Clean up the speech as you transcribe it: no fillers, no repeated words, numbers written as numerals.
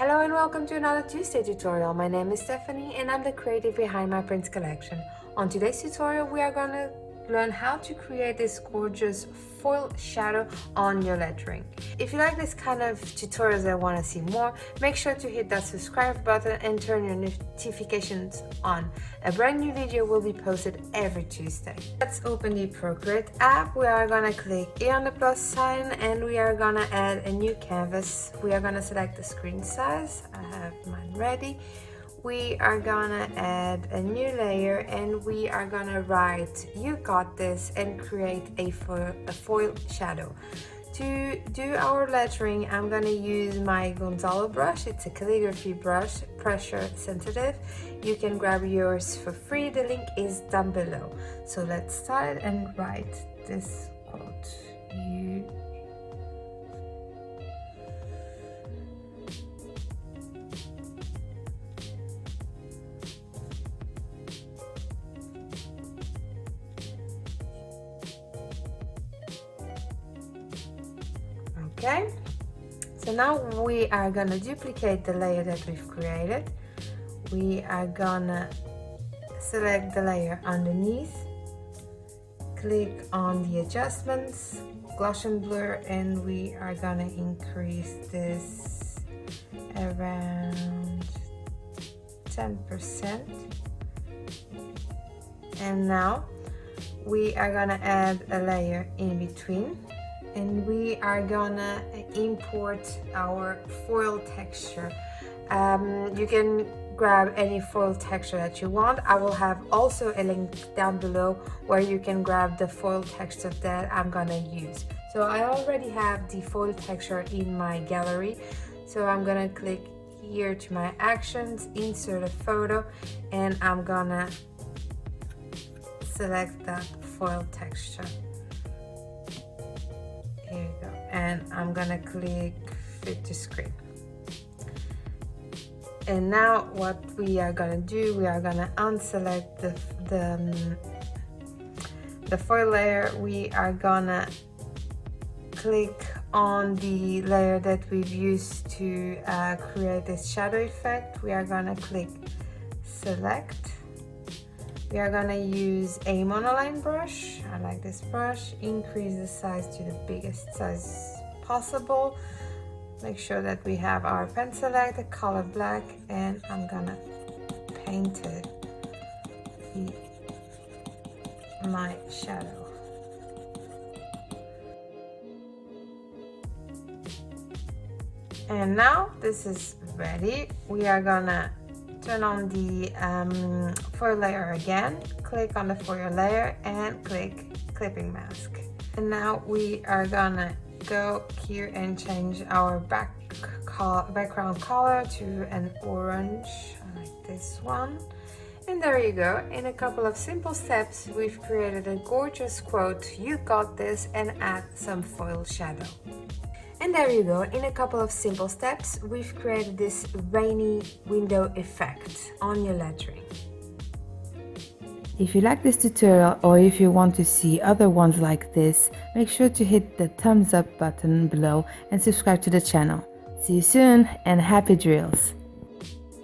Hello and welcome to another Tuesday tutorial. My name is Stephanie and I'm the creative behind my prints collection. On today's tutorial we are going to learn how to create this gorgeous foil shadow on your lettering. If you like this kind of tutorials and want to see more, make sure to hit that subscribe button and turn your notifications on. A brand new video will be posted every Tuesday. Let's open the Procreate app. We are going to click here on the plus sign and we are going to add a new canvas. We are going to select the screen size. I have mine ready. We are gonna add a new layer and we are gonna write "You got this" and create a foil shadow. To do our lettering, I'm gonna use my Gonzalo brush. It's a calligraphy brush, pressure sensitive. You can grab yours for free. The link is down below. So let's start and write this quote. You Okay, so now we are gonna duplicate the layer that we've created. We are gonna select the layer underneath, click on the adjustments, Gaussian blur, and we are gonna increase this around 10%. And now we are gonna add a layer in between. And we are gonna import our foil texture. You can grab any foil texture that you want. I will have also a link down below where you can grab the foil texture that I'm gonna use. So I already have the foil texture in my gallery. So I'm gonna click here to my actions, insert a photo, and I'm gonna select that foil texture. Here you go, and I'm gonna click fit to screen. And now what we are gonna do, we are gonna unselect the foil layer. We are gonna click on the layer that we've used to create this shadow effect. We are gonna click select. We are gonna use a monoline brush. I like this brush. Increase the size to the biggest size possible. Make sure that we have our pen selected, color black, and I'm gonna paint it my shadow. And now this is ready. We are gonna turn on the foil layer again, click on the foil layer and click clipping mask. And now we are gonna go here and change our background color to an orange, like this one. And there you go. In a couple of simple steps, we've created a gorgeous quote, "You got this," and add some foil shadow. And there you go, in a couple of simple steps, we've created this rainy window effect on your lettering. If you like this tutorial or if you want to see other ones like this, make sure to hit the thumbs up button below and subscribe to the channel. See you soon and happy drills!